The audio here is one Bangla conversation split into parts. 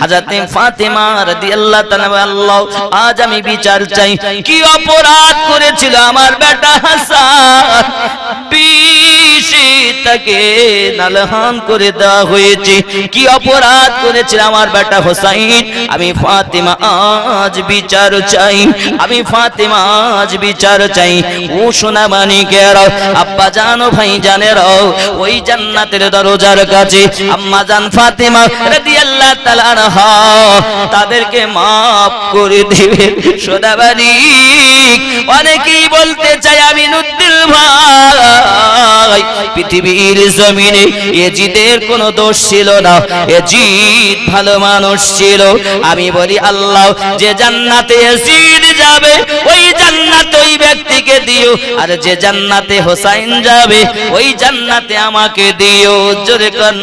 হযরত ফাতেমা রাদিয়াল্লাহু তাআলা আল্লাহ আজ আমি বিচার চাই কি অপরাধ করেছিল আমার বেটা হাসান বিশে তাকে নালহান করে দেওয়া হয়েছে কি অপরাধ করেছিল আমার বেটা হোসাইন আমি ফাতেমা আজ বিচার চাই আমি ফাতেমা আজ বিচার চাই ও সোনা মানিকেরা আব্বা জানো ভাই জানেরাও ওই জান্নাতের দরজার কাছে আম্মা জান ফাতেমা রাদিয়াল্লাহু তাআলা আনহা তাদেরকে maaf করে দিবে সোনা মানিক অনেকেই বলতে চায় আমি নুদ্দিল ভাই পৃথিবীর জমিনে ইয়াজিদের কোনো দোষ ছিল না ইয়াজিদ ভালো মানুষ ছিল আমি বলি আল্লাহ যে জান্নাতে ইয়াজিদ যাবে ওই জান্নাত ওই ব্যক্তিকে দিও আর যে জান্নাতে হোসাইন যাবে ওই জান্নাতে আমাকে দিও জোরে কোন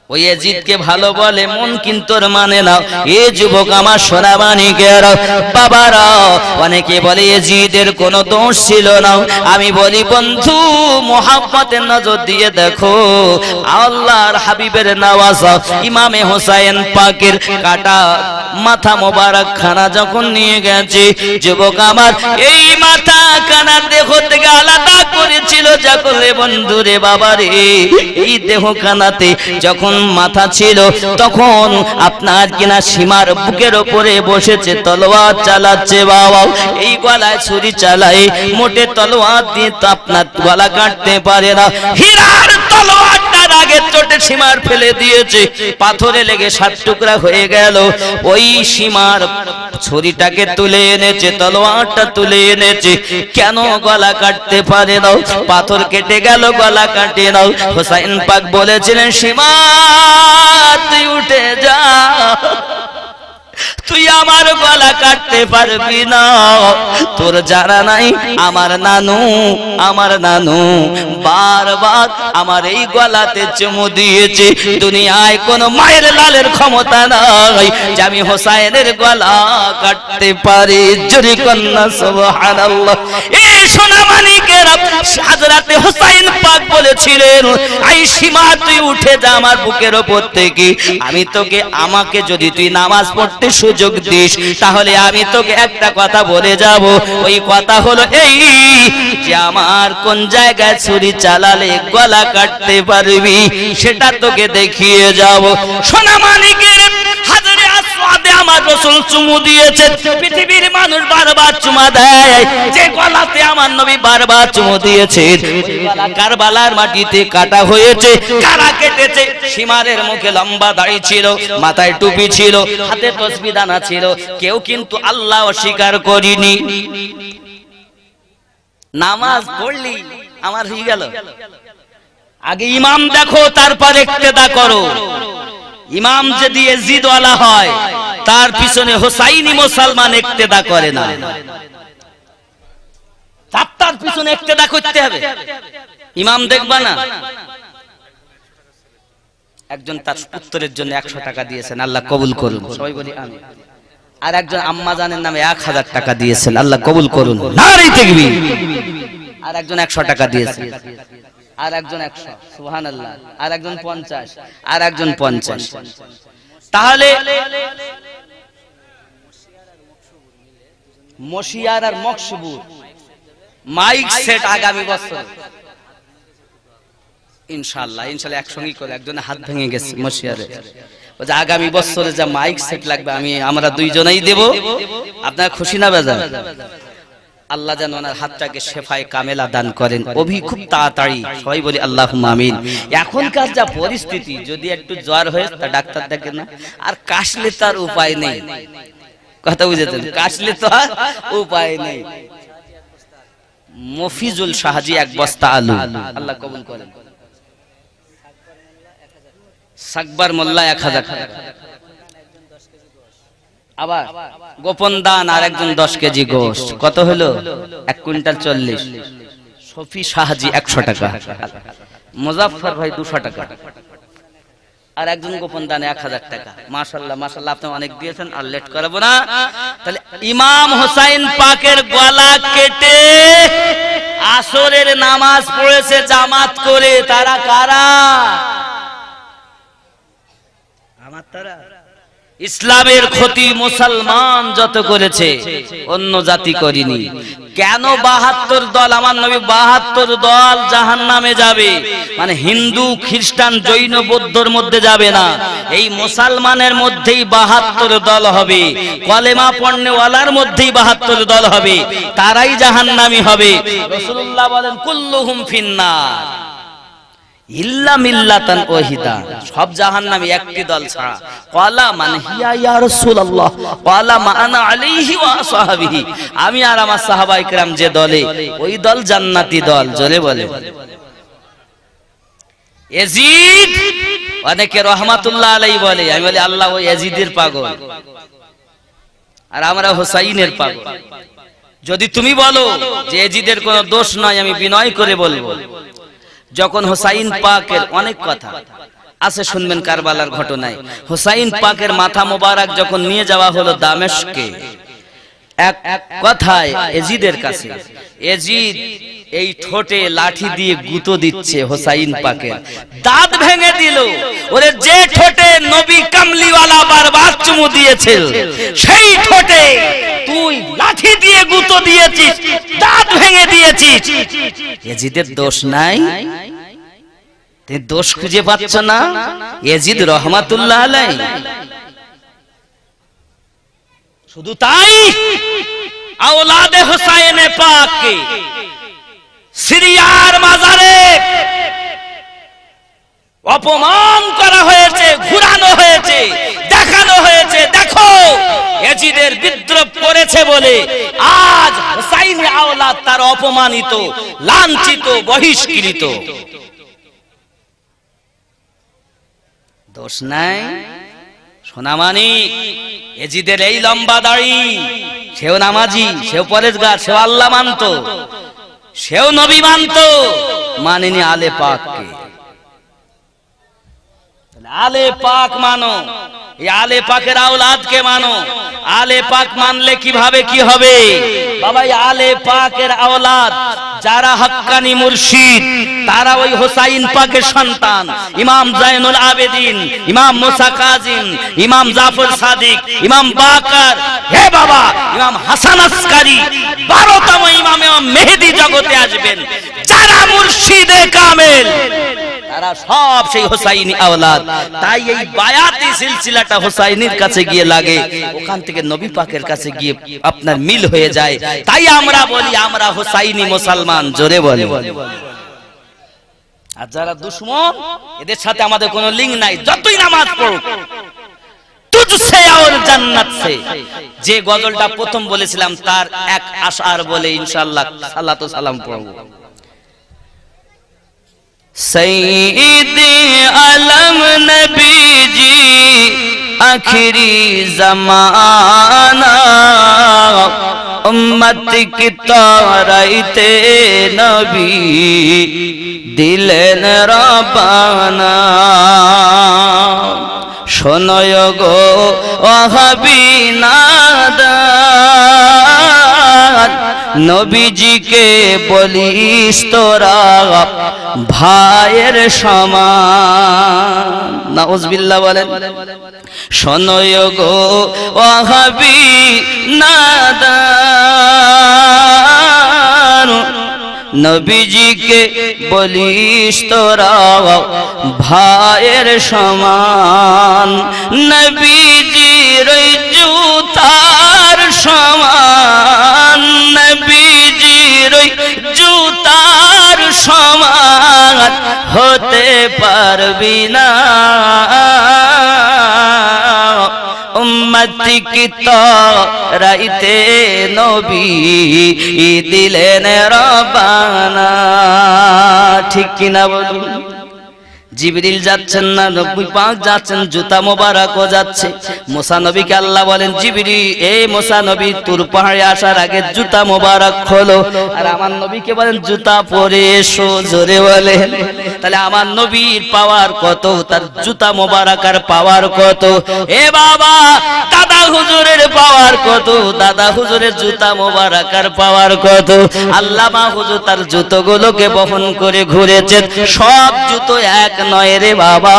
ওই ইয়াজিদকে ভালো বলে মন কিন্তু মানে না এ যুবক আমার সোনা মানিকেরা বাবারা অনেকে বলে ইয়াজিদের কোনো দোষ ছিল না আমি বলি বন্ধু মুহাব্বতের নজর দিয়ে দেখো আল্লাহর হাবিবের নওয়াজা ইমামে হোসেন পাকের কাটা মাথা মোবারক খানা যখন নিয়ে গেছে যুবক আমার এই মাথা খানা দেহ থেকে আলাদা করেছিল যখন রে বন্ধু রে বাবা রে এই দেহ খানাতে যখন মাথা ছিল তখন আপনার কিনা সীমার বুকের উপরে বসেছে তলোয়ার চালাচ্ছে বাবা এই গলায় ছুরি চালায় মোটে তলোয়ার দিয়ে তো আপনার গলা কাটতে পারে না হীরার তলোয়ারটার আগে চোটে সীমার ফেলে দিয়েছে পাথরে লেগে 7 টুকরা হয়ে গেল ওই সীমার ছুরিটাকে তুলে এনেছে তলোয়ারটা তুলে এনেছে কেন গলা কাটতে পারে না পাথর কেটে গেল গলা কাটে নাও হোসেন পাক বলেছিলেন সীমা তুই উঠে যা তুই আমার গলা কাটতে পারবি না তোর জানা নাই আমার নানু বারবার আমার এই গলাতে চুমু দিয়েছে দুনিয়ায় কোন মায়ের লালের ক্ষমতা নাই যে আমি হোসেনের গলা কাটতে পারি জোরে কন্না সুবহানাল্লাহ এই সোনা মানিকেরা হযরতে হোসেন পাক বলেছিলেন আই সীমা তুই উঠে যা আমার বুকের উপর থেকে আমি তোকে আমাকে যদি তুই নামাজ পড়তে সুযোগ দিস তাহলে আমি তোকে একটা কথা বলে যাব ওই কথা হলো এই যে আমার কোন জায়গায় ছুরি চালালে গলা কাটতে পারবি সেটা তোকে দেখিয়ে যাব সোনা মানিকের হাজারে আসওয়াদে আমার রাসূল চুমু দিয়েছেন পৃথিবীর মানুষ বারবার চুমা দেয় যে গলাতে আমার নবী বারবার চুমু দিয়েছেন কারবালার মাটিতে কাটা হয়েছে কারা কেটেছে সীমারের মুখে লম্বা দাড়ি ছিল মাথায় টুপি ছিল হাতে তসবিহ দানা ছিল কেউ কিন্তু আল্লাহ অস্বীকার করেনি নামাজ পড়লি আমার হয়ে গেল আগে ইমাম দেখো তারপর ইক্তেদা করো ইমাম যদি ইয়াজিদ ওয়ালা হয় তার পিছনে হোসাইনি মুসলমান ইক্তেদা করে না তার পিছনে ইক্তেদা করতে হবে ইমাম দেখবা না একজন তার উত্তরের জন্য 100 টাকা দিয়েছেন আল্লাহ কবুল করুন সবাই বলি আমিন আর একজন আম্মা জানের নামে 1000 টাকা দিয়েছেন আল্লাহ কবুল করুন নারে তাকবীর আর একজন 100 টাকা দিয়েছেন আর একজন 100 সুবহানাল্লাহ আর একজন 50 আর একজন 50 তাহলে মশিয়ার আর মকসুবুর মাইক সেট আগামী বছর ইনশাআল্লাহ একসঙ্গে করে একজনের হাত ভেঙে গেছে মশিয়ারে ওই যে আগামী বছরে যা মাইক সেট লাগবে আমরা দুইজনেই দেব আপনারা খুশি না বেজার আল্লাহ যেন ওনার হাতটাকে শেফায়ে কামেলা দান করেন খুব তাড়াতাড়ি সবাই বলি আল্লাহুম্মা আমিন এখনকার যা পরিস্থিতি যদি একটু জ্বর হয়ে তা ডাক্তার দেখেন না আর কাশলে তার উপায় নেই কথা বুঝেছেন কাশলে তো আর উপায় নেই মফিজুল শাহজি 1 বস্তা আলু আল্লাহ কবুল করেন সাকবার মোল্লা 1000 টাকা আবার গোপন দান আর একজন 10 কেজি গোশত কত হলো 1 কুইন্টাল 40 শফি শাহজি 100 টাকা মুজাফফর ভাই 200 টাকা আর একজন গোপন দানে 1000 টাকা মাশাআল্লাহ মাশাআল্লাহ আপনি অনেক দিয়েছেন আর লেট করব না তাহলে ইমাম হোসেন পাকের গলা কেটে আসরের নামাজ পড়েছে জামাত করে তারা কারা আমার তো ইসলামের ক্ষতি মুসলমান যত করেছে অন্য জাতি করেনি। কেন 72 দল? আমার নবী 72 দল জাহান্নামে যাবে, মানে হিন্দু খ্রিস্টান জৈন বৌদ্ধর মধ্যে যাবে না, এই মুসলমানের মধ্যেই 72 দল হবে, কলেমা পড়নেওয়ালার মধ্যেই 72 দল হবে, তারাই জাহান্নামী হবে। রাসূলুল্লাহ বলেন কুল্লুহুম ফিন্নার ইল্লা মিল্লাতান ওয়াহিদা, সব জাহান্নামী একটি দল ছাড়া। ক্বালা মান হিয়া ইয়া রাসূলুল্লাহ, ক্বালা মা আনা আলাইহি ওয়া আসহাবিহি, আমি আর আমার সাহাবায়ে কেরাম যে দলে, ওই দল জান্নাতি দল। জোরে বলে ইয়াজিদ, অনেকে রহমাতুল্লাহ আলাইহি বলে, আমি বলি আল্লাহ ওই ইয়াজিদের পাগল আর আমরা হুসাইনের পাগল। যদি তুমি বলো যে ইয়াজিদের কোনো দোষ নয়, আমি বিনয় করে বলবো, যখন হুসাইন পাকের অনেক কথা আছে শুনবেন কারবালার ঘটনায়, হুসাইন পাকের মাথা মোবারক যখন নিয়ে যাওয়া হলো দামেস্কে, এক কথায় ইয়াজিদের কাছে, ইয়াজিদ এই ঠোঁটে লাঠি দিয়ে গুঁতো দিচ্ছে হুসাইন পাকের, দাঁত ভেঙে দিল। ওরে যে ঠোঁটে নবী কামলিওয়ালা বারবার চুমু দিয়েছিল, সেই ঠোঁটে তুই লাঠি দিয়ে গুঁতো দিয়েছিস, দাঁত ভেঙে দিয়েছিস, ইয়াজিদের দোষ নাই? তুই দোষ খুঁজে পাচ্ছ না? ইয়াজিদ রহমাতুল্লাহ আলাইহি। শুধু তাই, আওলাদে হুসাইন পাককে সিরিয়ার মাজারে অপমান করা হয়েছে, ঘুরানো হয়েছে, দেখানো হয়েছে, দেখো ইয়াজিদের বিদ্রোহ করেছে বলে আজ হুসাইনের আওলাদ তার অপমানিত, লাঞ্ছিত, বহিষ্কৃত। দোষ নাই? সোনামানিক ইয়াজিদের এই লম্বা দাড়ি, সেও নামাজি, সেও পরেজগার, সেও আল্লাহ মানত, সেও নবী মানত, মানেনি আলে পাককে। আলে পাক মানো, এই আলে পাকের আওলাদকে মানো। আলে পাক মানলে কিভাবে কি হবে বাবা? আলে পাকের আওলাদ যারা হক্কানি মুর্শিদ, তারা ওই হুসাইন পাকের সন্তান। ইমাম জাইনুল আবেদিন, ইমাম মুসা কাজিম, ইমাম জাফর সাদিক, ইমাম বাকার, হে বাবা ইমাম হাসান আসকারি, 12তম ইমাম মেহেদী জগতে আসবেন। যারা মুর্শিদে কামেল, তারা সব সেই হুসাইনি আওলাদ। তাই এই বায়াতি সিলসিলাটা হুসাইনির কাছে গিয়ে লাগে, ওখান থেকে নবী পাকের কাছে গিয়ে আপনার মিল হয়ে যায়। তাই আমরা বলি আমরা হুসাইনি মুসলমান। জোরে বলে। আর যারা দুশমন, এদের সাথে আমাদের কোনো লিঙ্ক নাই, যতই নামাজ পড়ুক। তুঝসে আর জান্নাত সে, যে গজলটা প্রথম বলেছিলাম তার এক আশার বলে ইনশাআল্লাহ সালাত ও সালাম পড়ব। सैयदे आलम नबी जी आखिरी ज़माना, उम्मत की तारते नबी दिलेन रबाना। शोनो गो वहाबी नादान, নবীজিকে বলিস তোরা ভাইয়ের সমান। নাউজুবিল্লাহ বলেন। শোনো গো ওয়াহাবি নাদান, নবীজিকে বলিস তোরা ভাইয়ের সমান। নবীজির জুতার সমান, নবীজির জুতার সমান হতে পারবি না। উম্মত কি তারাইতে নবী দিলেন রবানা। ঠিক কিনা বলুন? জিবরিল যাচ্ছেন না, নবী পাক যাচ্ছেন, জুতা মোবারকও যাচ্ছে। মুসা নবীকে আল্লাহ বলেন, জিবরিল এই মুসা নবী তুর পাহাড়ে আসার আগে জুতা মোবারক খোলো। আর আমার নবীকে বলেন জুতা পরে এসো। জোরে বলেন। তাহলে আমার নবীর পাওয়ার কত, তার জুতা মোবারক আর পাওয়ার কত। এ বাবা দাদা হুজুরের পাওয়ার কত, দাদা হুজুরের জুতা মোবারকার পাওয়ার কত। আল্লামা হুজুর তার জুতোগুলোকে বহন করে ঘুরেছেন। সব জুতো এক নয় রে বাবা,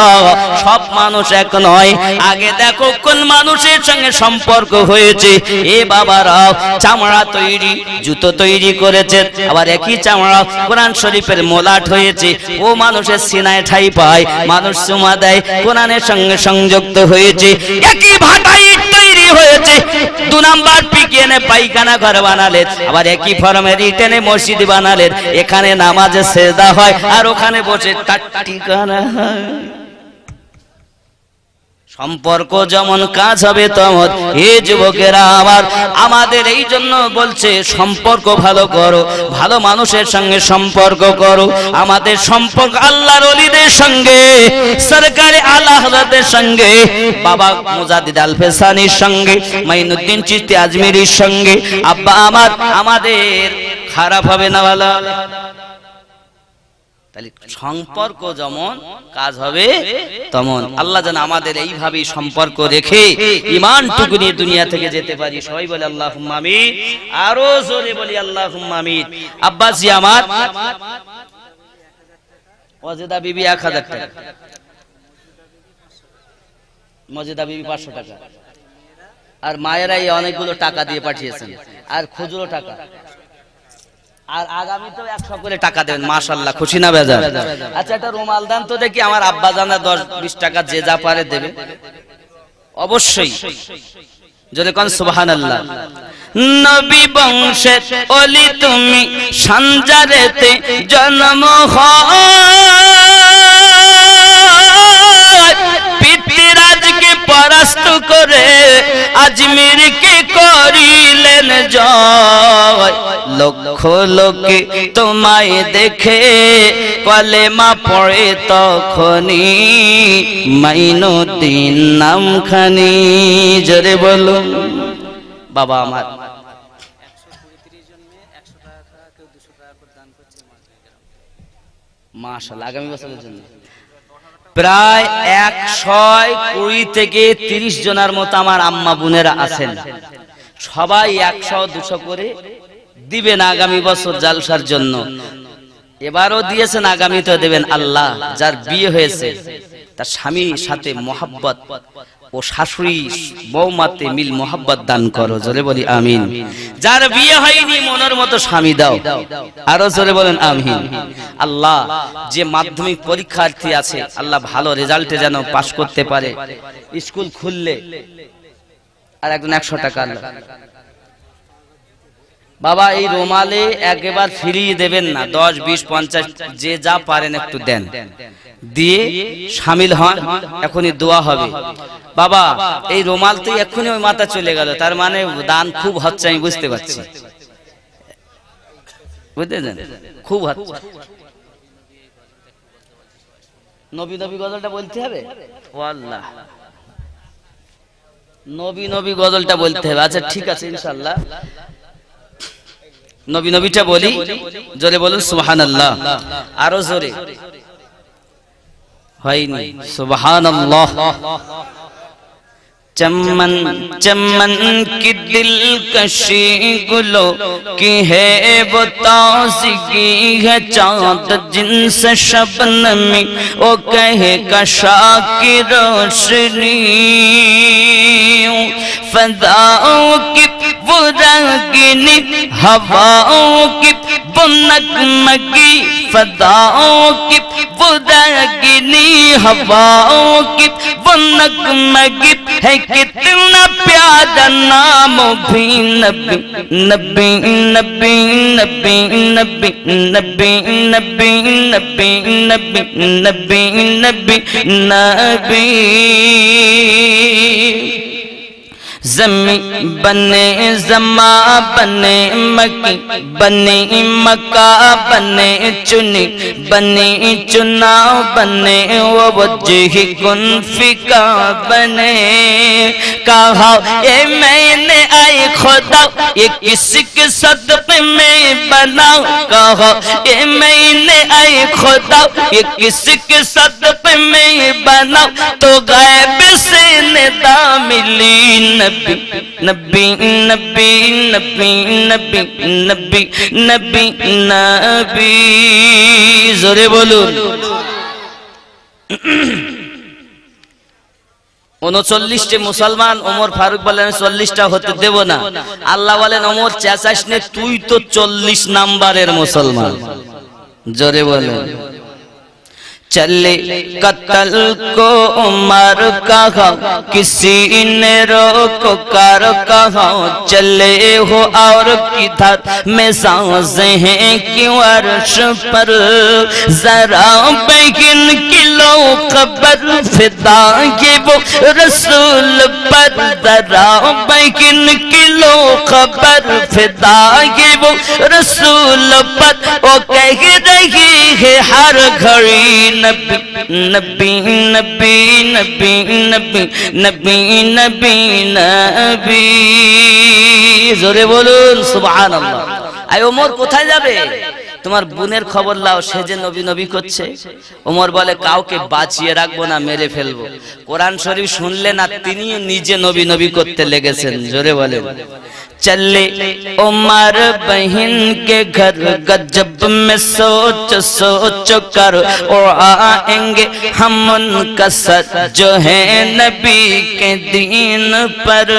সব মানুষ এক নয়। আগে দেখো কোন মানুষের সঙ্গে সম্পর্ক হয়েছে। এ বাবারা চামড়া তৈরি জুতো তৈরি করেছে, আবার একই চামড়া কোরআন শরীফের মোলাট হয়েছে। ও মানুষের সিনায় ঠাই পায়, মানুষ চুমা দেয়, কোরআনের সঙ্গে সংযুক্ত হয়েছে। একই ভাটাই তৈরি হয়েছে, 2 নাম্বার পিকেনে পায়খানা ঘর বানালেন, আবার একই ফরমের ইটেনে মসজিদ বানালেন। এখানে নামাজে সেজদা হয় আর ওখানে বসে টাট্টি করা হয়। সম্পর্ক যেমন কাজ হবে তেমন। হে যুবকেরা আমার, আমাদের এই জন্য বলছে সম্পর্ক ভালো করো, ভালো মানুষের সঙ্গে সম্পর্ক করো। আমাদের সম্পর্ক আল্লাহর ওলিদের সঙ্গে, সরকারে আলা হযরতের সঙ্গে, বাবা মুজাদ্দিদ আল ফেসানির সঙ্গে, মাইনুদ্দিন চিশতি আজমিরির সঙ্গে। আব্বা আমার, আমাদের খারাপ হবে না ভালো? তাহলে সম্পর্ক যেমন কাজ হবে তেমন। আল্লাহ যেন আমাদের এইভাবেই সম্পর্ক রেখে ঈমানটুকু নিয়ে দুনিয়া থেকে যেতে পারি। সবাই বলে আল্লাহুম্মা আমিন, আরো জোরে বলি আল্লাহুম্মা আমিন। আব্বাসি আমার ওয়াজেদা বিবি 1000 টাকা, মজেদা বিবি 500 টাকা, আর মায়েরাই অনেকগুলো টাকা দিয়ে পাঠিয়েছেন, আর খুচরো টাকা। আর আগামী তো 100 করে টাকা দেবেন। মাশাআল্লাহ, খুশি না বেজার? আচ্ছা, একটা রুমাল দান তো দেখি, আমার আব্বা জানা 10-20 টাকা যে যা পারে দেবে অবশ্যই। যদি কোন সুবহানাল্লাহ। নবী বংশের ওলি তুমি, সঞ্জারেতে জন্ম হয়, পিতৃরাজকে পরাস্ত করে আজমিরকে করিলেন জয়। লক্ষ লোকে তোমায় দেখে কলেমা পড়ে তখনই, মাইনুদ্দিন নামখানি। জোরে বলো বাবা আমার। মাশাআল্লাহ, আগামী বছরের জন্য প্রায় 120 থেকে 30 জনের মতো আমার আম্মা বোনেরা আছেন। সবাই 100-200 করে দিবেন আগামী বছর জালসার জন্য। এবারও দিয়েছেন, আগামীতে দেবেন। আল্লাহ যার বিয়ে হয়েছে তার স্বামীর সাথে মহব্বত ও শাশুড়ি বৌমাতে মিল মহব্বত দান করো। জোরে বলি আমিন। যার বিয়ে হয়নি মনের মতো স্বামী দাও, আরো জোরে বলেন আমিন। আল্লাহ যে মাধ্যমিক পরীক্ষার্থী আছে, আল্লাহ ভালো রেজাল্টে যেন পাশ করতে পারে। স্কুল খুললে আর একজন 100 টাকা বাবা, এই রুমালে একবার ফ্রি দেবেন না, 10, 20, 50 যে যা পারেন একটু দেন, দিয়ে শামিল হন। এখনই দোয়া হবে। বাবা এই রুমাল তো এক্ষুনি ওই মাথা চলে গেল, তার মানে দান খুব হচ্ছে, আমি বুঝতে পারছি। বুঝতেছেন? খুব হচ্ছে। নবী নবী গজলটা বলতে হবে। ও আল্লাহ, নবী নবী গজলটা বলতে হবে। আচ্ছা ঠিক আছে, ইনশাআল্লাহ নবী নবীটা বলি। জোরে বলুন সুবহানাল্লাহ, আরো জোরে। হয়নি সুবহানাল্লাহ। चमन चमन की दिलकशी गुलों की है वो ताज़गी है, चाँद जिनसे शबनमी वो कहे कशा की रोशनी, फ़ज़ाओं की वो रंगीनी हवाओं की वो नगमगी, फ़ज़ाओं की वो रंगीनी हवाओं की वो नगमगी है, कितना प्यारा नाम भी नबी नबी नबी नबी नबी नबी नबी नबी नबी नबी नबी नबी। जमी बने जमा बने मकी बने मक्का बने चुनी बने चुनाव बने वो वजही कुन फिका बने। कहा ए मैंने आए खुदा ये किसके सदक़े में बना कहो ये मैंने आए खुदा ये किसके सदक़े में बना तो गैब से निदा मिली नबी नबी नबी नबी नबी नबी नबी नबी जोरे बोलून 39টি মুসলমান ওমর ফারুক বলেন 40টা হতে দেব না আল্লাহ বলেন ওমর চেঁচাস নে তুই তো 40 নাম্বারের মুসলমান জোরে বলেন चले कत्ल को उमर कहा किसी ने रोको कर कहा चले हो और किधर में सांसें हैं क्यों अर्श पर जरा बगिन किलो खबर फिदा ये वो रसूल पर जरा बगिन किलो खबर फिदा ये वो रसूल पर वो कह रही है हर घड़ी नबी नबी नबी नबी नबी नबी नबी नबी जोरे बोलुन सुबहानाल्लाह आय ওমর কোথায় যাবে তোমার বোনের খবর লাও সে যে নবী নবী করছে ওমর বলে কাউকে বাঁচিয়ে রাখবো না মেরে ফেলবো কোরআন শরীফ শুনলে না তিনিও নিজে নবী নবী করতে লেগেছেন জোরে বলেন चले उमर बहन के घर गजब में सोच सोच कर और आएंगे हम उनका सर जो है नबी के दीन पर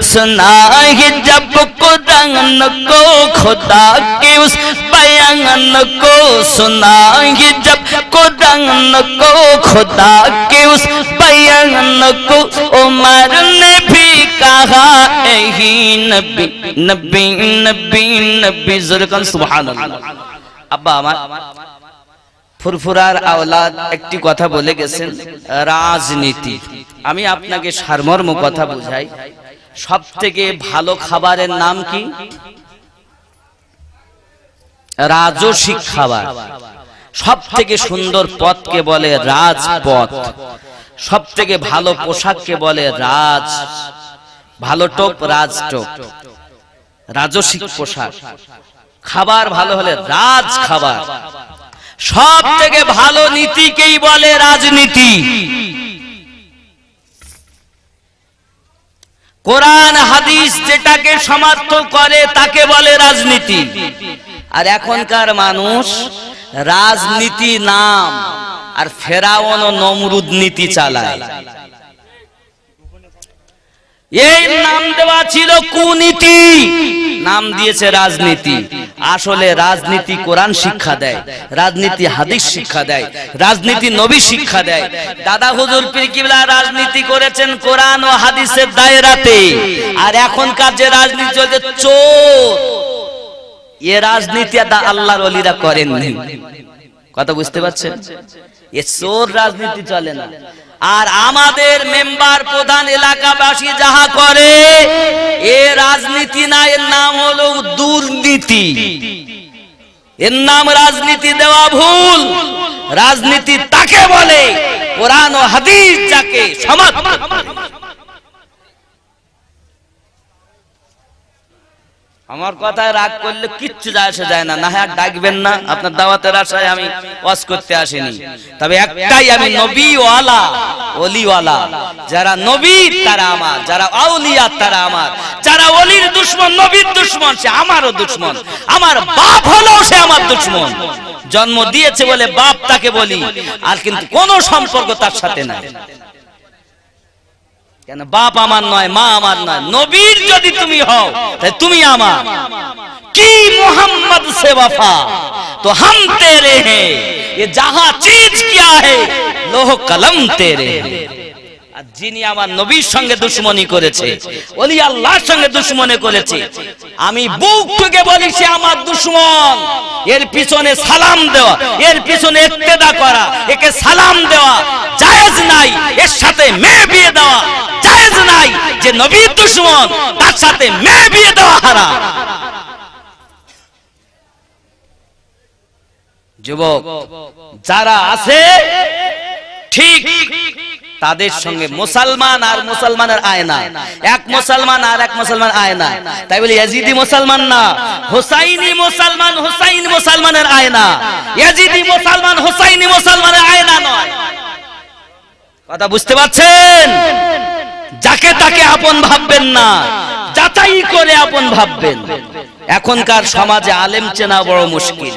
सुना है जब कुरान को खुदा के उस बयान को सुना है जब कुरान को खुदा के उस बयान को उमर ने भी कहा ही नबी नबी नबी नबी ज़ुरकन सुबहानाल्लाह अब्बा আমার ফুরফুরার আওলাদ একটি কথা বলে গেছেন রাজনীতি আমি আপনাকে সারমর্ম কথা বুঝাই সবথেকে ভালো খাবারের নাম কি রাজসিক খাবার সবথেকে সুন্দর পথকে বলে রাজপথ সবথেকে ভালো পোশাককে বলে রাজ ভালো টোপ রাজ টোপ রাজসিক পোশাক খাবার ভালো হলে রাজ খাবার সব থেকে ভালো নীতিকেই বলে রাজনীতি কোরআন হাদিস যেটাকে সমর্থন করে তাকে বলে রাজনীতি আর এখনকার মানুষ রাজনীতি নাম আর ফেরাউন ও নমরুদ নীতি চালায় এই নাম দেওয়া ছিল কুনীতি নাম দিয়েছে রাজনীতি আসলে রাজনীতি কোরআন শিক্ষা দেয় রাজনীতি হাদিস শিক্ষা দেয় রাজনীতি নবী শিক্ষা দেয় দাদা হুজুর পীর কিবলা রাজনীতি করেছেন কোরআন ও হাদিসের দায়রাতে আর এখনকার যে রাজনীতি চলছে চোর এই রাজনীতি আল্লাহর ওলিরা করেননি কথা বুঝতে পারছেন এই চোর রাজনীতি চলে না আর আমাদের মেম্বার প্রধান এলাকাবাসী যাহা করে এ রাজনীতি না এর নাম হলো দুর্নীতি এর নাম রাজনীতি দেওয়া ভুল রাজনীতি তাকে বলে কোরআন ও হাদিস যাকে সমর্থন আমার কথায় রাগ করলে কিচ্ছু যায় না না হয় ডাকবেন না আপনার দাওয়াতের আশায় আমি ওয়াজ করতে আসিনি তবে একটাই আমি নবী ওয়ালা ওলি ওয়ালা যারা নবী তারা আমার যারা আউলিয়া তারা আমার যারা ওলির দুশমন নবীর দুশমন সে আমারও দুশমন আমার বাপ হলো সে আমার দুশমন জন্ম দিয়েছে বলে বাপ তাকে বলি আর কিন্তু কোনো সম্পর্ক তার সাথে নাই কেন বাপ আমার নয় মা আমার নয় নবীর যদি তুমি হও তাহলে তুমি আমার কি मोहम्मद से वफा तो हम तेरे हैं ये जहां चीज क्या है लोह कलम तेरे हैं আর যিনি আমার নবীর সঙ্গে দুশমনি করেছে ওলি আল্লাহর সঙ্গে দুশমনি করেছে আমি বুক থেকে বলি সে আমার দুশমন এর পিছনে সালাম দেওয়া এর পিছনে ইক্তেদা করা একে সালাম দেওয়া জায়েজ নাই এর সাথে মেয়ে বিয়ে দেওয়া জায়েজ নাই যে নবীর দুশমন তার সাথে মেয়ে বিয়ে দেওয়া হারাম যুবক যারা আছে ঠিক তাদের সঙ্গে মুসলমান আর মুসলমানের আয়না, এক মুসলমান আর এক মুসলমান আয়না। তাই বলি ইয়াজিদি মুসলমান না, হুসাইনি মুসলমান, হুসাইন মুসলমানের আয়না। ইয়াজিদি মুসলমান, হুসাইনি মুসলমানের আয়না নয়। কথা বুঝতে পারছেন? যাকে তাকে আপন ভাববেন না, যাচাই করে আপন ভাববেন। এখনকার সমাজে আলেম চেনা বড় মুশকিল।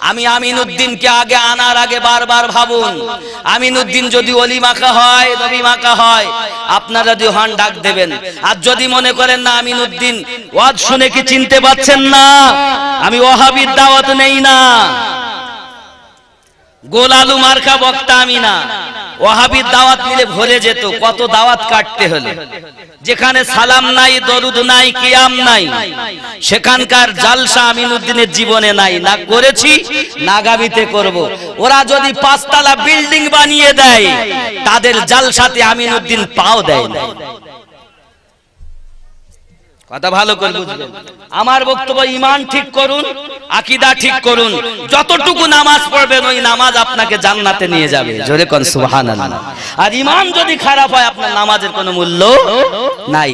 আমি আমিনউদ্দিনকে আগে আনার আগে বারবার ভাবুন, আমিনউদ্দিন যদি ওলি মাখা হয়, নবী মাখা হয়, আপনারা যদি হন ডাক দেবেন। আর যদি মনে করেন না আমিনউদ্দিন ওয়াজ শুনে কি চিনতে পাচ্ছেন না, আমি ওয়াহাবির দাওয়াত নেই না, গোল আলু মার্কা বক্তা আমি না। ওয়াহাবির দাওয়াত নিলে ভরে যেত, কত দাওয়াত কাটতে হলে। যেখানে সালাম নাই, দরুদ নাই, কিয়াম নাই, সেখানকার জালসা আমিনউদ্দিনের জীবনে নাই, না করেছি না আগামীতে করব। ওরা যদি 5 তলা বিল্ডিং বানিয়ে দেয়, তাদের জালসাতে আমিনউদ্দিন পাও দেয় না। কথা ভালো করে বুঝবেন। আমার বক্তব্য, ঈমান ঠিক করুন, আকীদা ঠিক করুন, যতটুকু নামাজ পড়বেন ওই নামাজ আপনাকে জান্নাতে নিয়ে যাবে। জোরে কোন সুবহানাল্লাহ। আর ঈমান যদি খারাপ হয়, আপনার নামাজের কোনো মূল্য নাই।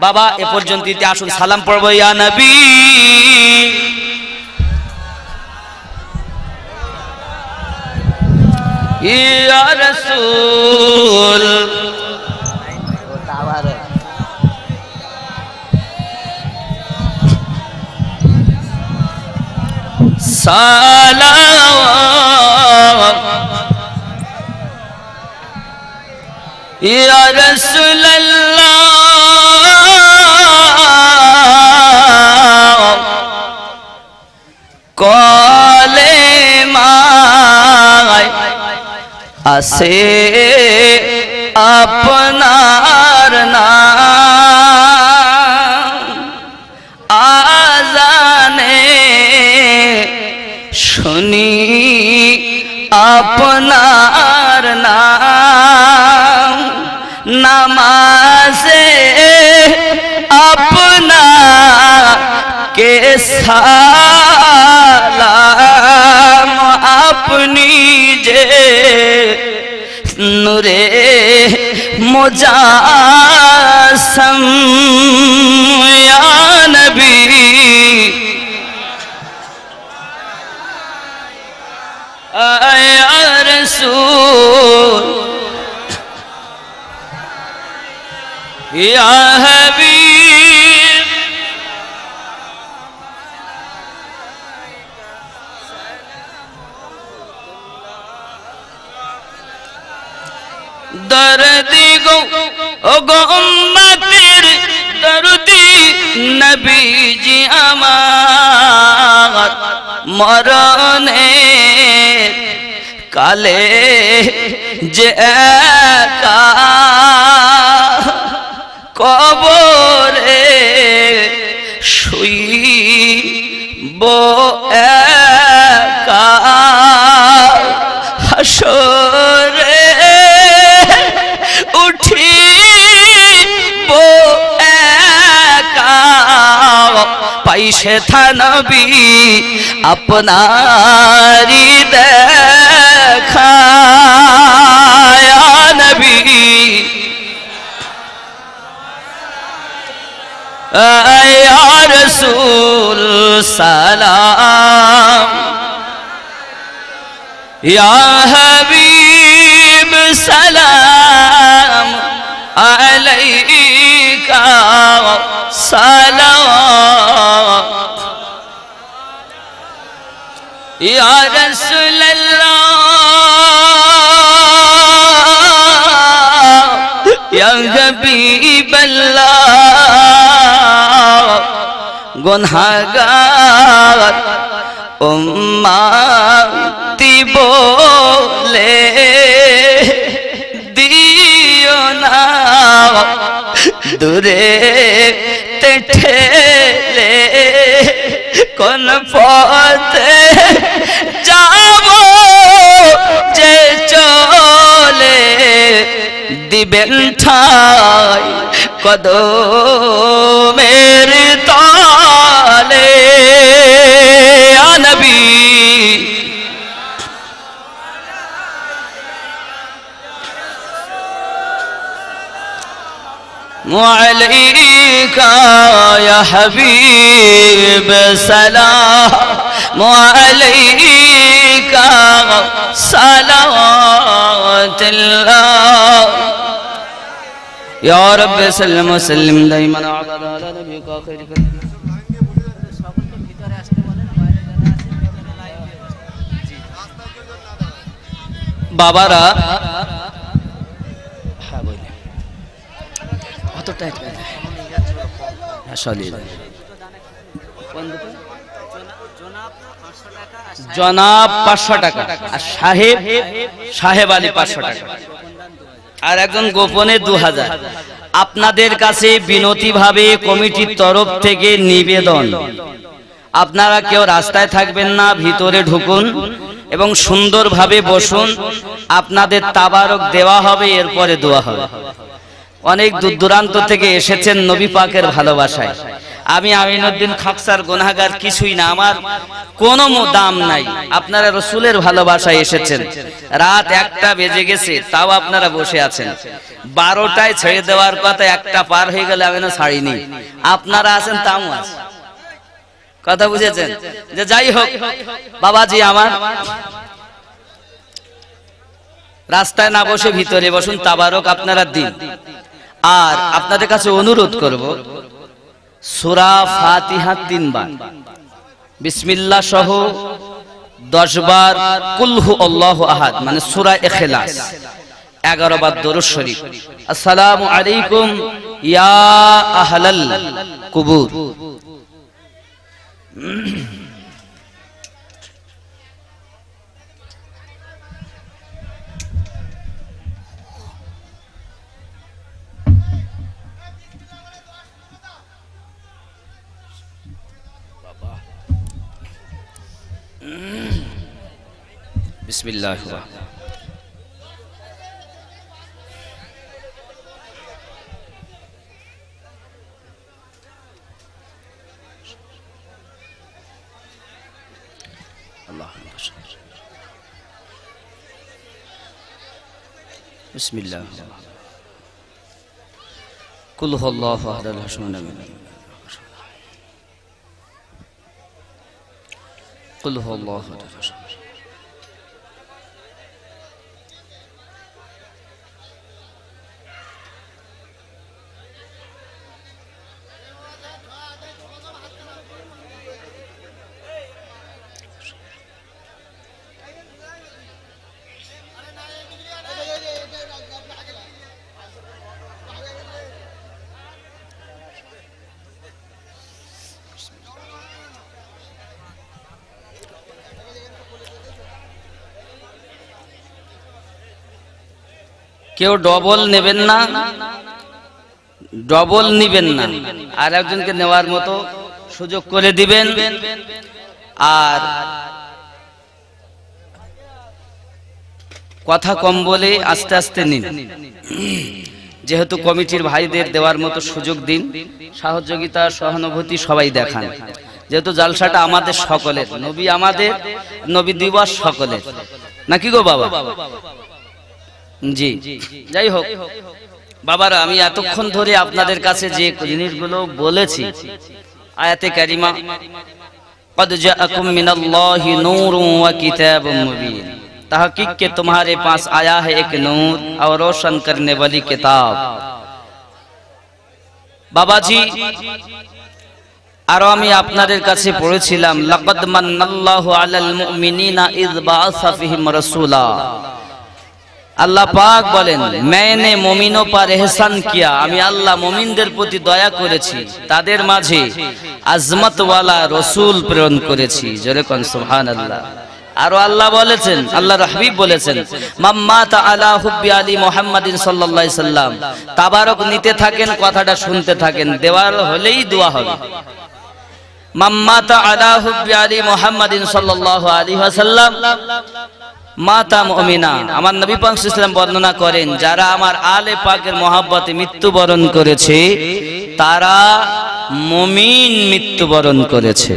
বাবা এ পর্যন্তই, আসুন সালাম পড়ব। ইয়া নবী, ইয়া রাসূল, সালাম ইয়া রাসূলুল্লাহ, কলেমায় আছে আপনার নাম, আজানে শুনি আপনার নাম, নামাজে আপনাকে সালাম, আপনি যে নূরে মুজাসসাম, ইয়া নবী ইয়া রাসূল, ইয়া হাবিব, দরদি গো উম্মতের দরদি নবীজি আমার, মরণে কালে যে একা কবরে শুইব একা, হাসরে উঠিব একা, পাইছে থানবী আপনারি দেখা, ইয়া নবী ইয়া রাসূল সালাম, ইয়া হাবিব সালাম আলাইকা সালাম, ইয়া রাসূলুল্লাহ, ইয়া হাবিবাল্লাহ, গুনাহগার উম্মতি বলে দিও না, দূরে ঠেলে কোন পথে যাব যে চলে দিবেন ঠাই কদমের তলে, ইয়া নবী وعليك يا حبيب سلام عليك صلوات الله يا رب سلم وسلم دائما أبدا على نبيك خير বাবারা জনাব 500 টাকা আর সাহেব আলী 500 টাকা আর একজন গোপনে 2000। আপনাদের কাছে বিনতিভাবে কমিটির তরফ থেকে নিবেদন, আপনারা কেউ রাস্তায় থাকবেন না, ভিতরে ঢুকুন এবং সুন্দরভাবে বসুন। আপনাদের তাবারক দেওয়া হবে, এরপরে দোয়া হবে। অনেক দূর দূরান্ত থেকে এসেছেন নবী পাকের ভালোবাসায়। আমি আমিনুদ্দিন খাকসার গুনাহগার কিছুই না, আমার কোনো দাম নাই। আপনারা রাসূলের ভালোবাসায় এসেছেন। রাত 1টা বেজে গেছে, তাও আপনারা বসে আছেন। 12টায় ছেড়ে দেওয়ার কথা, 1টা পার হয়ে গেলে আমি না ছাড়িনি। আপনারা আছেন, তাও আছে। কথা বুঝেছেন? যে যাই হোক বাবাজি, আমার রাস্তায় না বসে ভিতরে বসুন, তাবারক আপনারা দিন। আর আপনাদের কাছে অনুরোধ করব, সূরা ফাতিহা 3 বার, বিসমিল্লাহ সহ 10 বার, কুল হু আল্লাহু আহাদ মানে সূরা ইখলাস 11 বার দরুদ শরীফ। আসসালামু আলাইকুম ইয়া আহলাল কুবুর। বিসমিল্লাহ। বিসমিল্লাহ। কুল হুয়াল্লাহু আহাদ আল্লাহু সামাদ কুল হুয়াল্লাহু আহাদ। কেউ ডবল নেবেন না, ডবল নিবেন না, আর একজনকে নেওয়ার মতো সুযোগ করে দিবেন। আর কথা কম বলে আস্তে আস্তে নিন, যেহেতু কমিটির ভাইদের দেওয়ার মতো সুযোগ দিন। সহযোগিতা সহানুভূতি সবাই দেখান, যেহেতু জালসাটা আমাদের সকলের, নবী আমাদের, নবী দিবস সকলের, নাকি গো বাবা? জি, যাই হোক বাবারা, আমি এতক্ষণ ধরে আপনাদের কাছে যে জিনিসগুলো বলেছি, আয়াতে কারিমা কদ জাআকুম মিনাল্লাহি নূরুন ওয়া কিতাবুম মুবিন, তাহकीक के तुम्हारे पास आया है एक नूर और रोशन करने वाली किताब। বাবাজি, আরো আমি আপনাদের কাছে পড়েছিলাম, লাকাদ মান্নাল্লাহু আলাল মুমিনিনা ইয বাআসা ফিহিম রাসূলা। আল্লাহ পাক বলেন, मैंने মুমিনোं पर এহসান किया, আমি আল্লাহ মুমিনদের প্রতি দয়া করেছি, তাদের মাঝে আজমত ওয়ালা রাসূল প্রেরণ করেছি। জোরে কোন সুবহানাল্লাহ। আরো আল্লাহ বলেছেন, আল্লাহর হাবিব বলেছেন, মাম্মাতা আলা হুব্বি আলী মুহাম্মাদিন সাল্লাল্লাহু আলাইহি সাল্লাম। তাবারক নিতে থাকেন, কথাটা শুনতে থাকেন, দেওয়ার হলেই দোয়া হবে। মাম্মাতা আলা হুব্বি আলী মুহাম্মাদিন সাল্লাল্লাহু আলাইহি ওয়াসাল্লাম মাতা মুমিনা। আমার নবী পাক সাল্লাল্লাহু আলাইহি ওয়াসাল্লাম বর্ণনা করেন, যারা আমার আলে পাকের মহব্বতে মৃত্যুবরণ করেছে তারা মুমিন মৃত্যুবরণ করেছে।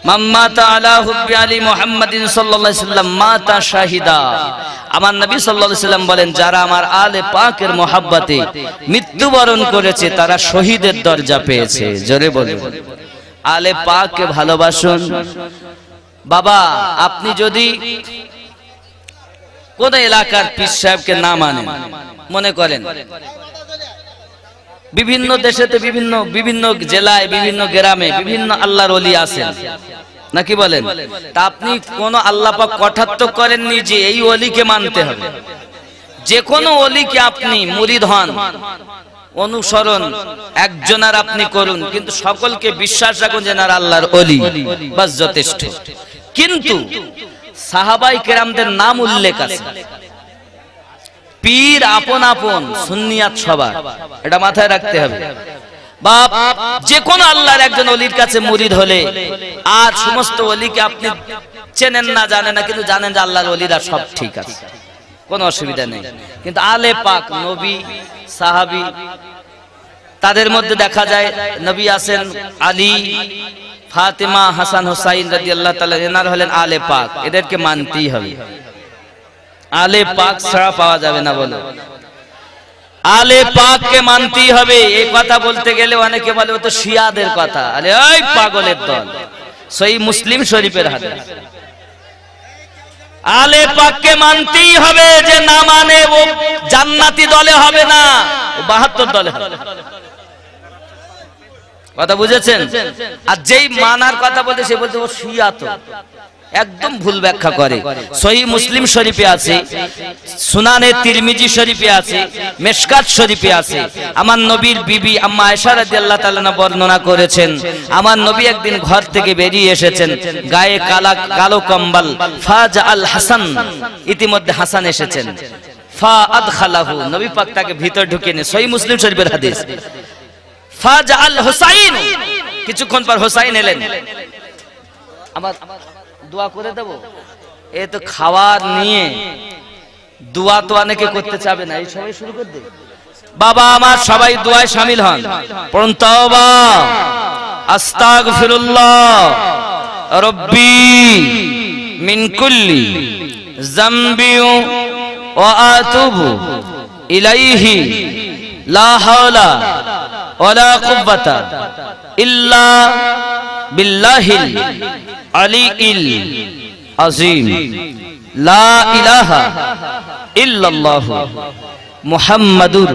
মাম্মাতা আলা হুব্বি আলী মুহাম্মাদিন সাল্লাল্লাহু আলাইহি ওয়াসাল্লাম মাতা শাহিদা। আমার নবী সাল্লাল্লাহু আলাইহি সাল্লাম বলেন, যারা আমার আলে পাকের মহব্বতে মৃত্যুবরণ করেছে তারা শহীদের দরজা পেয়েছে। জোরে বলুন, আলে পাককে ভালোবাসুন। বাবা, আপনি যদি কোন এলাকার পীর সাহেবকে না মানেন, মনে করেন বিভিন্ন দেশেতে বিভিন্ন জেলায় বিভিন্ন গ্রামে বিভিন্ন আল্লাহর ওলি আছেন, নাকি বলেন? তা আপনি কোন আল্লাহ পাক কটাক্ষ করেননি যে এই ওলিকে মানতে হবে। যে কোনো ওলিকে আপনি মুরিদ হন, অনুসরণ একজনের আপনি করুন, কিন্তু সকলকে বিশ্বাস রাখুন যে এনারা আল্লাহর ওলি, বাস যথেষ্ট। কিন্তু সাহাবাই কেরামদের নাম উল্লেখ আছে, পীর আপন আপন, সুন্নিয়াত সবার, এটা মাথায় রাখতে হবে। বাপ, যে কোন আল্লাহর একজন ওলির কাছে মুরিদ হলে, আর সমস্ত ওলিকে আপনি চেনেন না, জানেন না, কিন্তু জানেন যে আল্লাহর ওলিরা সব ঠিক আছে, কোনো অসুবিধা নেই। কিন্তু আলে পাক, নবী, সাহাবী, তাদের মধ্যে দেখা যায় নবী আছেন আলী, ফাতেমা, হাসান, হুসাইন রাদিয়াল্লাহু তাআলা, এনারা হলেন আলে পাক, এদেরকে মানতেই হবে। আলে পাক ছাড়া পাওয়া যাবে না। বলো, আলে পাককে মানতেই হবে। এই কথা বলতে গেলে অনেকে বলে ও তো শিয়াদের কথা, আরে ওই পাগলের দল। সহিহ মুসলিম শরীফের হাদিস, আলে পাককে মানতেই হবে। যে না মানে ও জান্নাতি দলে হবে না, ও 72 দলে হবে। কথা বুঝেছেন? আর যেই মানার কথা বলতে সে বলতে ও শিয়া, তো একদম ভুল ব্যাখ্যা করে। সহিহ মুসলিম শরীফে আছে, সুনানে তিরমিজি শরীফে আছে, মিশকাত শরীফে আছে। আমার নবীর বিবি আম্মা আয়েশা রাদিয়াল্লাহু তাআলা বর্ণনা করেছেন, আমার নবী একদিন ঘর থেকে বেরিয়ে এসেছেন, গায়ে কালো কম্বল, ফাজআল হাসান, ইতিমধ্যে হাসান এসেছেন, ফা আদখালাহু, নবী পাক তাকে ভিতর ঢুকিয়ে নিয়ে, সহিহ মুসলিম শরীফের হাদিস। ফাজআল হুসাইন, কিছুক্ষণ পর হুসাইন এলেন। আমার দোয়া করে দেব, এই তো খাবার নিয়ে দোয়া তো অনেকে করতে চাবে না, এই সবাই শুরু করে দে। বাবা আমার সবাই দোয়ায় শামিল হন, পড়ুন তাওবা, আস্তাগফিরুল্লাহ রব্বি মিন কুল্লি যামবি ওয়া আতুবু ইলাইহি লা হাওলা ওয়ালা কুওয়াতা ইল্লা বিল্লাহিল আলিয়্যিল আযীম, লা ইলাহা ইল্লাল্লাহু মুহাম্মাদুর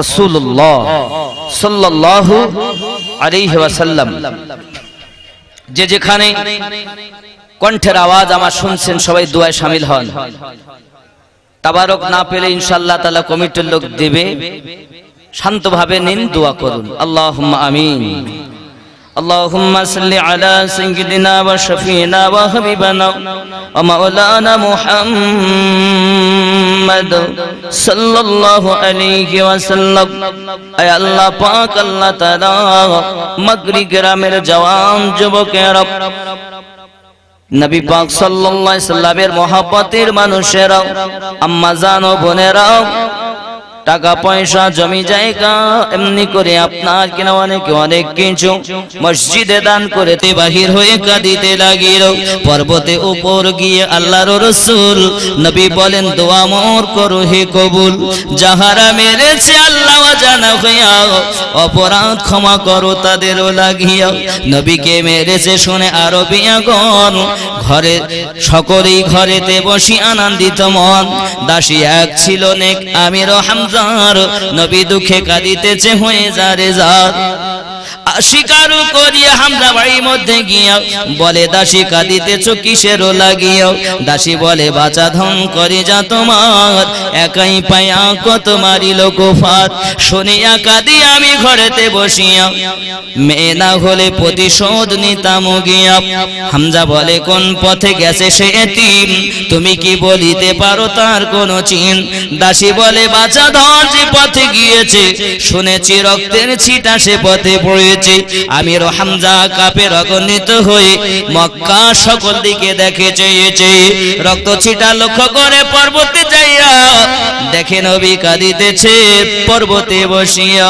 রাসূলুল্লাহ সাল্লাল্লাহু আলাইহি ওয়াসাল্লাম। যে যেখানে কণ্ঠের আওয়াজ আমার শুনছেন সবাই দোয়ায় শামিল হন। তাবারক না পেলে ইনশাআল্লাহ তাআলা কমিটির লোক দেবে, শান্তভাবে নিন, দোয়া করুন। আল্লাহুম্মা আমিন। اللهم صل على سيدنا وشفينا وحبيبنا ومولانا محمد صلى الله عليه وسلم. اے اللہ پاک اللہ تعالی مغرب গ্রামের জওয়ান যুবকেরা, নবী পাক সাল্লাল্লাহু আলাইহি সাল্লামের মহব্বতের মানুষেরা, আম্মা জান ও বোনেরা, টাকা পয়সা জমি জায়গা এমনি করে আপনার কিনা অনেক কিছু মসজিদে দান করেতে বাহির হয়ে কাঁদিতে লাগিল। পর্বতে উপর গিয়ে আল্লাহর রাসূল নবী বলেন, দোয়া মোর করো হে কবুল। যাহারা মেরেছে আল্লাহ জানা হইয়া, অপরাধ ক্ষমা করো তাদেরও লাগিয়া। নবীকে মেরেছে শুনে আরবিয়াগণ ঘরে, সকলেই ঘরেতে বসি আনন্দিত মন। দাসী এক ছিল নেক আমির হামজা, নবী দুঃখে কাঁদিতেছে হয়ে যারে যার। স্বীকারু করিয়া হামজা বাড়ির মধ্যে গিয়া বলে, দাসী কাঁদিতেছ কিসের লাগিয়া? দাসী বলে, বাঁচা ধন করে যা তোমার, একাই পায়া কত মারিল কুফার। শুনিয়া কাঁদি আমি ঘরেতে বসিয়া, মেয়ে না হলে প্রতিশোধ নিতাম গিয়া। হামজা বলে, কোন পথে গেছে সে এতিম, তুমি কি বলিতে পারো তার কোন চিন? দাসী বলে, বাঁচা ধন যে পথে গিয়েছে, শুনেছি রক্তের ছিটা সে পথে পড়েছে। হয়েছে। আমির হামজা কাপে রগণিত হয়ে মক্কা সকল দিকে দেখে চেয়েছে। রক্ত ছিটা লক্ষ্য করে পর্বতে যাইয়া দেখে নবী কাঁদিতেছে পর্বতে বসিয়া।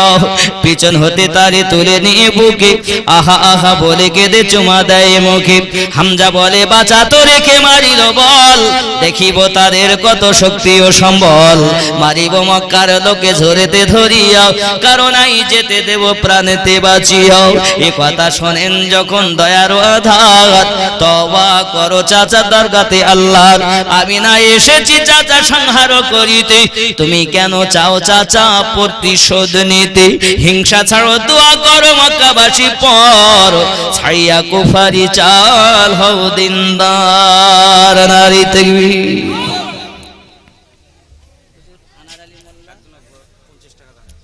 পিছন হতে তারে তুলে নিয়ে বুকে আহা আহা বলে কেঁদে চুমা দেয় মুখে। হামজা বলে বাঁচা তো রেখে মারিল বল, দেখিব তাদের কত শক্তি ও সম্বল। মারিব মক্কার লোকে ঝরেতে ধরিয়া, কারণ আই যেতে দেব প্রাণেতে বাঁচিয়া। এ কথা শোনেন যখন দয়ার আধার, তওবা করো চাচা দরগাতে আল্লাহর। আমি না এসেছি চাচা সংহার করিতে, তুমি কেন চাও চাচা প্রতিশোধ নিতে? হিংসা ছাড়ো দোয়া করো মক্কাবাসী পর, ছাইয়া কুফারি চাল হও দিনদার। নারী তাকবীর।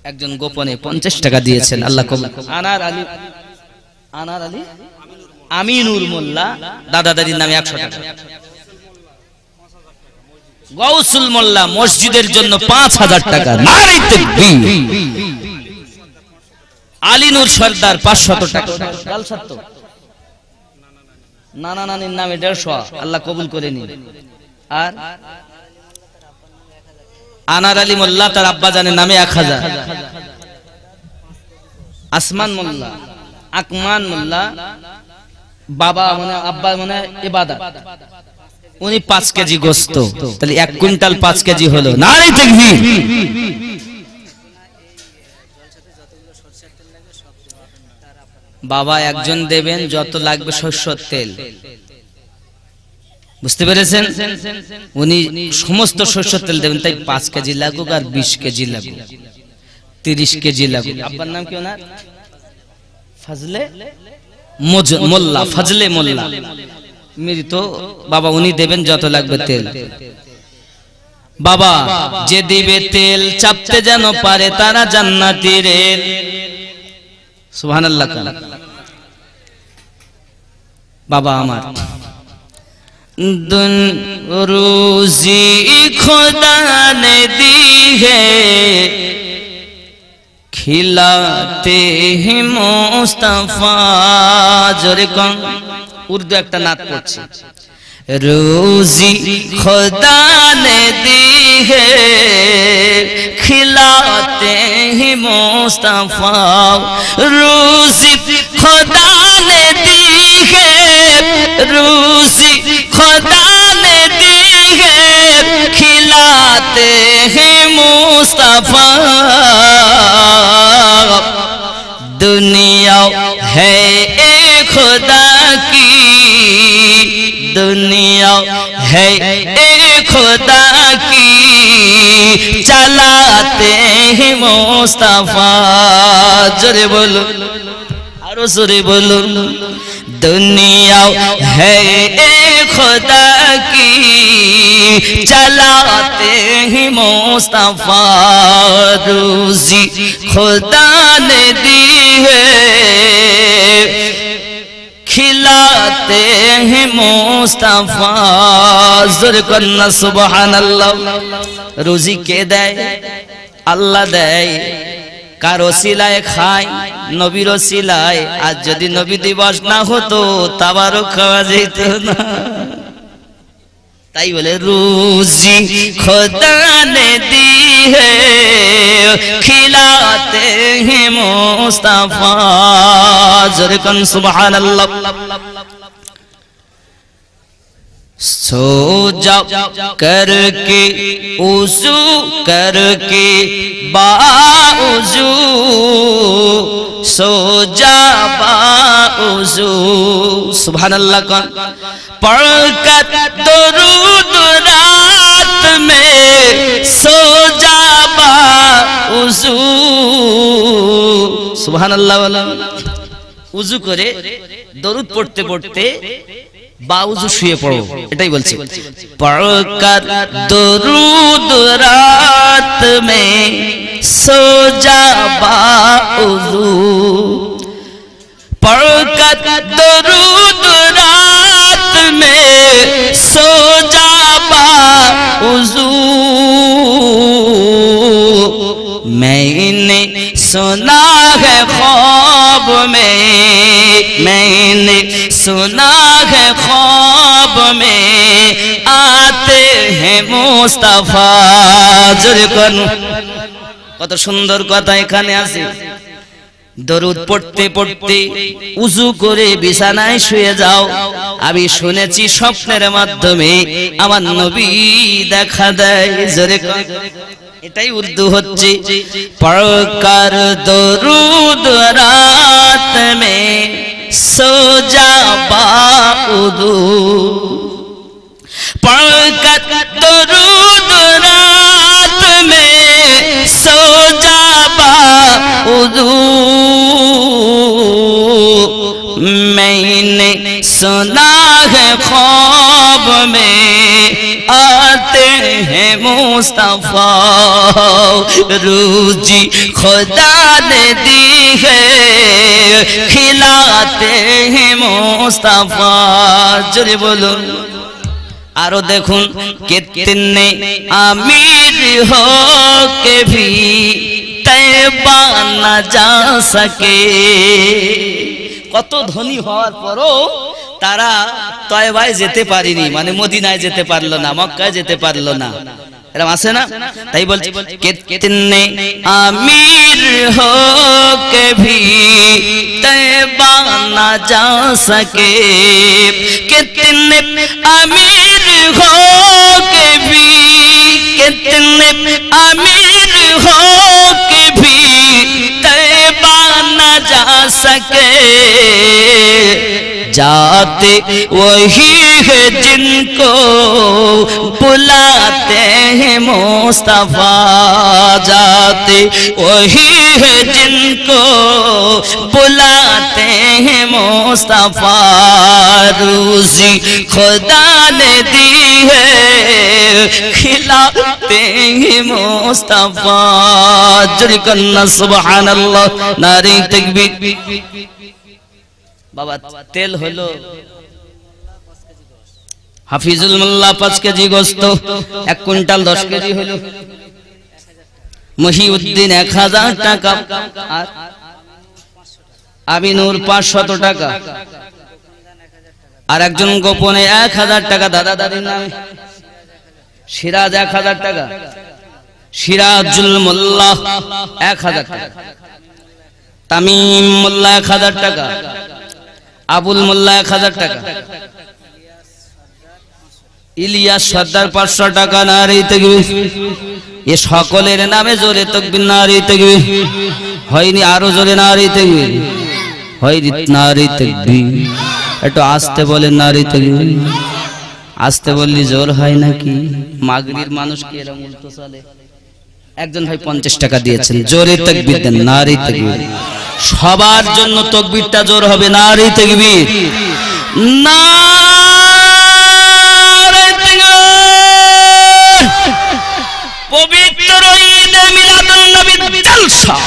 একজন গোপনে 50 টাকা দিয়েছেন, আল্লাহ কবুল। আনার আলী আমিনুর মোল্লা, দাদা দাদির নামে 100 টাকা। গৌসুল মোল্লা মসজিদের জন্য 5000 টাকা। নারী তাকবীর। আলীনুর সর্দার 500 টাকা। নানা নানির নামে 150, আল্লাহ কবুল করে নিন। আর আনার আলী মোল্লা তার আব্বা জানের নামে 1000। আসমান মোল্লা, আকমান মোল্লা, বাবা মানে আব্বা মানে ইবাদত, উনি 5 কেজি গোস্ত, তাহলে 1 কুইন্টাল 5 কেজি হলো। নারী তাকবীর। বাবা একজন দেবেন যত লাগবে সরষের তেল, বুঝতে পেরেছেন? উনি সমস্ত সরষের তেল দেবেন, তাই 5 কেজি লাগুক আর 20 কেজি লাগুক, 30 কেজি লাগুক। আব্বার নাম কি ওনার? ফজলে মোল্লা, ফজলে মোল্লা মৃত বাবা। উনি দেবেন যত লাগবে তেল। বাবা যে দিবে তেল চাপতে যেন পারে তারা জান্নাতি রেল। সুবহানাল্লাহ। বাবা আমার रोजी खुदा ने दी है, खिलाते हैं मुस्तफा। जोरे कौन उर्दू एक नात पढ़ছে। रोजी खुदा ने दी है, खिलाते हैं मुस्तफा। रोजी खुदा ने दी है, रोजी खुदा ने दी है, खिलाते हैं मुस्तफा। दुनिया है एक खुदा की, दुनिया है एक खुदा की, चलाते हैं मुस्तफा। जोरे बोलो, आरो जोरे बोलो। दुनिया है एक खुदा की, चलाते हैं मुस्तफा। रोजी खुदा ने दी है, खिलाते हैं मुस्तफा। जोर करना सुबहानाल्लाह। रोजी के देय? আল্লাহ দেয়। কার ওসিলায় খায়? নবীর ওসিলায়। আজ যদি নবী দিবস না হতো তাবারও খাওয়া যেত না। তাই বলে রুজি খোদা নে দি হে, খিলাতে হে মুস্তাফা। জোরে কোন সুবহানাল্লাহ। सो जाओ करके उज़ू करके बाउज़ू, सो जा बाउज़ू। सुभानअल्लाह। कौन पढ़कर दरूद रात में, सो जा बाउज़ू। सुभानअल्लाह। वाला उज़ू करे दरूद पढ़ते पढ़ते बाउज़ू শুয়ে পড়ো, এটাই বলছি। পড়कर দরুদ রাত মে, সো যা বাউযু। পড়कर দরুদ রাত মে, সো যা বাউযু। मैंने मैंने सुना है ख्वाब में, मैंने सुना है ख्वाब में आते हैं मुस्तफा। জোরে কোন কত সুন্দর কথা এখানে আছে। দরুদ পড়তে পড়তে উযু করে বিছানায় শুয়ে যাও, আমি শুনেছি স্বপ্নের মাধ্যমে আমার নবী দেখা দেয়। জোরে এটাই উর্দু হচ্ছে পড়কর দরুদ রাত মে সো যা বাউদু, পড়কর দরুদ রাত মে সো যা বাউদু, मैंने सुना है ख्वाब में आते हैं मुस्तफा, रूजी खुदा ने दी है खिलाते हैं मुस्तफा। जोरे बोलो आरो देखुन कितने अमीर हो के भी तैबा न जा सके, কত ধনী হওয়ার পরও তারা তয়বায় যেতে পারেনি, মানে মদিনায় যেতে পারলো না, মক্কায় যেতে পারলো না। এরকম আছে না? তাই বলছি কিতনে আমির হো কে ভি তয়বা না যা সকে, কিতনে আমির হো কে ভি, কিতনে আমির হো কে ভি তয়বা না যা सके, जाते वही है जिनको बुलाते हैं मुस्तफा, जाते वही है जिनको बुलाते हैं मुस्तफा, रूज़ी खुदा ने दी है खिलाते हैं मुस्तफा। जोरे कन्ना सुबहानल्लाह, नारे तकबीर। बाबा तेल हलो হাফিজুল মোল্লা 5 কেজি গোস্ত, 1 কুইন্টাল 10 কেজি হলো, মহিউদ্দিন 1000 টাকা, আর আমিনুর 500 টাকা, আর একজন গোপনে 1000 টাকা দাদা দাদির নামে, সিরাজ 1000 টাকা, সিরাজুল মোল্লা 1000 টাকা, তামিম মোল্লা 1000 টাকা, আবুল মোল্লা 1000 টাকা, ইলিয়াস সর্দার 500 টাকা। নারে তাকবীর। এ সকলের নামে জোরে তাকবীর, নারে তাকবীর। হয়নি আরো জোরে নারে তাকবীর, হয়নি নারে তাকবীর। একটু আস্তে বলেন নারে তাকবীর, আস্তে বললি জোর হয় নাকি? মাগরির মানুষ কি এরকম উল্টো চলে? একজন ভাই 50 টাকা দিয়েছেন, জোরে তাকবীর দেন, নারে তাকবীর। সবার জন্য তাকবীরটা জোর হবে, নারে তাকবীর, নারে তাকবীর। পবিত্র ঈদে মিলাদুন নবীর জলসা,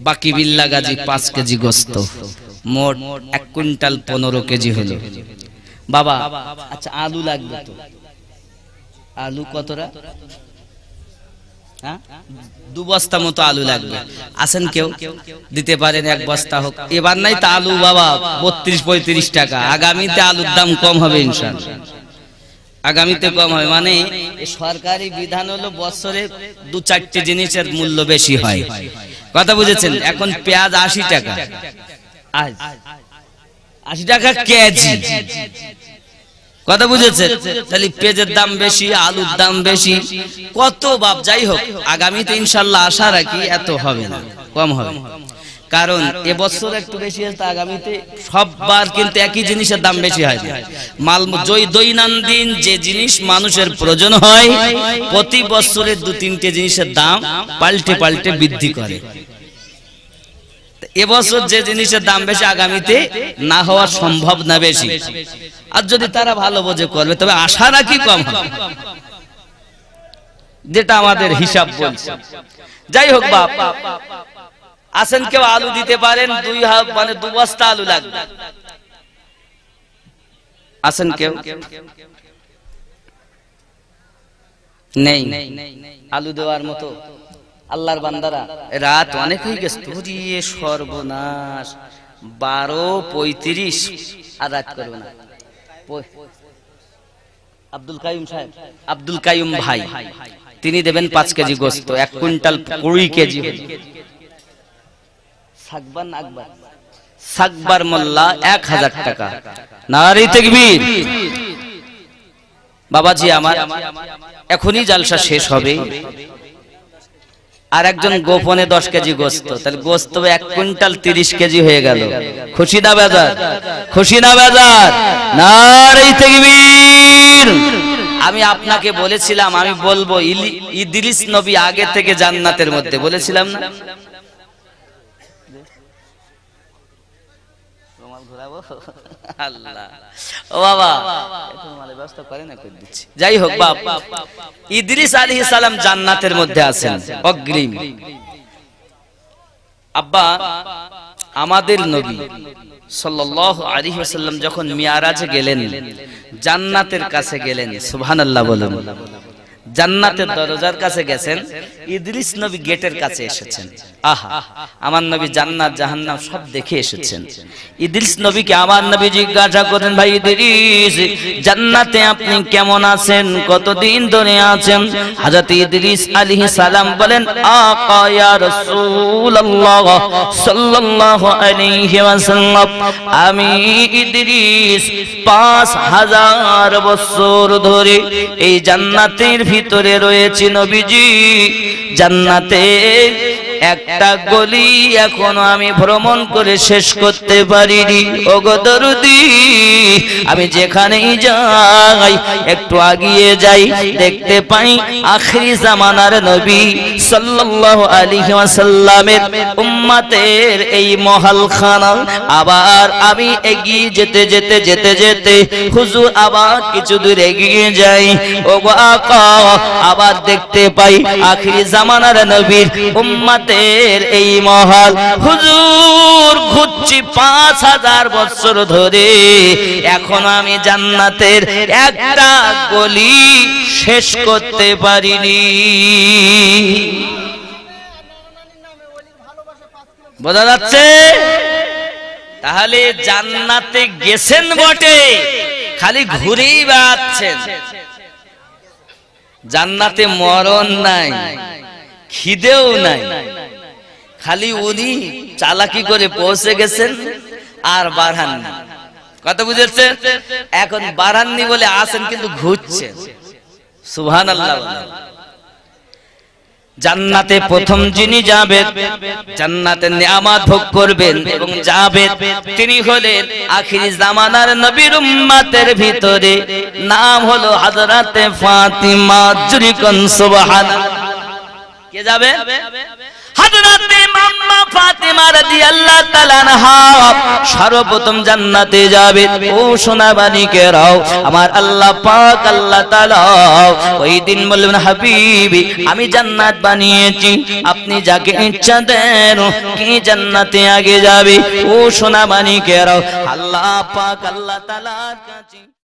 বাকি বিল্লা গাজী 5 কেজি গোস্ত, মোট 1 কুইন্টাল 15 কেজি হলো। বাবা আচ্ছা আলু লাগবে তো, আলু কতটা? হ্যাঁ 2 বস্তা মতো আলু লাগবে। আছেন কেউ? দিতে পারেন 1 বস্তা হোক। এবার নাই তো আলু বাবা 32-35 টাকা, আগামীতে আলুর দাম কম হবে ইনশাআল্লাহ, আগামীতে কম হবে। মানে সরকারি বিধান হলো বছরে 2-4টি জিনিসের মূল্য বেশি হয়, কথা বুঝেছেন? এখন পেঁয়াজ 80 টাকা, আজ 80 টাকা কেজি, কথা বুঝেছেন? তাহলে পেঁয়াজের দাম বেশি, আলুর দাম বেশি, কত বাপ। যাই হোক আগামীতে ইনশাআল্লাহ আশা রাখি এত হবে না, কম হবে। কারণ এবছর একটু বেশি হয়েছে, আগামীতে সববার কিন্তু একই জিনিসের দাম বেশি হয় না। মাল দৈনন্দিন যে জিনিস মানুষের প্রয়োজন হয়, প্রতি বছরে 2-3টে জিনিসের দাম পাল্টে পাল্টে বৃদ্ধি করে। এবছর যে জিনিসের দাম বেশি, আগামীতে না হওয়া সম্ভব না বেশি। আর যদি তারা ভালো বোঝে করবে, তবে আশা রাখি কম হবে, যেটা আমাদের হিসাব বলছে। যাই হোক বাপ, আসেন কেউ আলু দিতে পারেন? 2 বস্তা আলু লাগবে। আসেন কেউ? নেই আলু দেওয়ার মতো। আল্লাহর বান্দারা রাত অনেক হয়ে গেছে, ধরিয়ে সর্বনাশ 12:35 আর রাত করবে না। আব্দুল কাইয়ুম সাহেব, আব্দুল কাইয়ুম ভাই, তিনি দেবেন 5 কেজি গোস্ত, 1 কুইন্টাল 20 কেজি। সাকবান আকবর, সাকবার মোল্লা 1000 টাকা। নারে তাকবীর। বাবাজি আমার, এখনই জালসা শেষ হবে, আর একজন গোপনে 10 কেজি গোস্ত, তাহলে গোস্ত 1 কুইন্টাল 30 কেজি হয়ে গেল। খুশি না বেজার? খুশি না বেজার? নারে তাকবীর। আমি আপনাকে বলেছিলাম, আমি বলবো ইদ্রিস নবী আগে থেকে জান্নাতের মধ্যে, বলেছিলাম না? আল্লাহ, ও বাবা ব্যবস্থা করে না, করে দিচ্ছি। যাই হোক বাপ, ইদ্রিস আলাইহিস সালাম জান্নাতের মধ্যে আছেন অগ্রিম। আব্বা, আমাদের নবী সাল্লাল্লাহু আলাইহি ওয়াসাল্লাম যখন মিরাজে গেলেন, জান্নাতের কাছে গেলেন, সুবহানাল্লাহ বলুন। জান্নাতের দরজার কাছে গেছেন, ইদ্রিস নবী গেটের কাছে এসেছেন। আহা, আমার নবী জান্নাত জাহান্নাম সব দেখে এসেছেন। ইদ্রিস নবীকে আমার নবী জিজ্ঞাসা করেন, ভাই ইদ্রিস, জান্নাতে আপনি কেমন আছেন, কতদিন ধরে আছেন? হযরত ইদ্রিস আলাইহিস সালাম বলেন, আকা ইয়া রাসূলুল্লাহ সাল্লাল্লাহু আলাইহি ওয়াসাল্লাম, আমি ইদ্রিস 5000 বছর ধরে এই জান্নাতের ভিতরে রয়েছে নবীজি। জান্নাতে একটা গলি এখনো আমি ভ্রমণ করে শেষ করতে পারিনি। ওগো দরদি, আমি যেখানেই যাই, একটু আগিয়ে যাই, দেখতে পাই আখিরি জামানার নবী সাল্লাল্লাহু আলাইহি ওয়াসাল্লামের উম্মতের এই মহলখানা। আবার আমি এগিয়ে যেতে যেতে যেতে যেতে হুজুর আবার কিছু দূর এগিয়ে যাই, ওগো আকা, আবার দেখতে পাই আখিরি জামানার নবীর উম্মতের এই মহল। হুজুর, ঘুরছি 5000 বছর ধরে, এখন আমি জান্নাতের একটা গলি শেষ করতে পারিনি। বোঝা যাচ্ছে? তাহলে জান্নাতে গেছেন বটে, খালি ঘুরেই বেড়াচ্ছেন। জান্নাতে মরণ নাই, খিদেও নাই, খালি উনি চালাকি করে পৌঁছে গেছেন আর বাড়াননি। কথা বুঝেছেন? এখন বাড়াননি বলে আসেন, কিন্তু ঘুরছেন। সুবহানাল্লাহ। জান্নাতে প্রথম যিনি যাবেন, জান্নাতের নিয়ামত ভোগ করবেন এবং যাবেন, তিনি হলেন আখিরি জামানার নবীর উম্মতের ভিতরে নাম হলো হযরতে ফাতিমা। জুরি কোন সুবহানাল্লাহ। কে যাবে? হযরতে মাম্মা ফাতিমা রাদিয়াল্লাহু তাআলা আনহা সর্বপ্রথম জান্নাতে যাবে। ও সোনা বালিকেরাও, আমার আল্লাহ পাক আল্লাহ তাআলা ওই দিন বলবেন, হাবিবি, আমি জান্নাত বানিয়েছি, আপনি যাকে ইচ্ছা দেন কি জান্নাতে আগে যাবে। ও সোনা বালিকেরাও, আল্লাহ পাক আল্লাহ তাআলার কাছে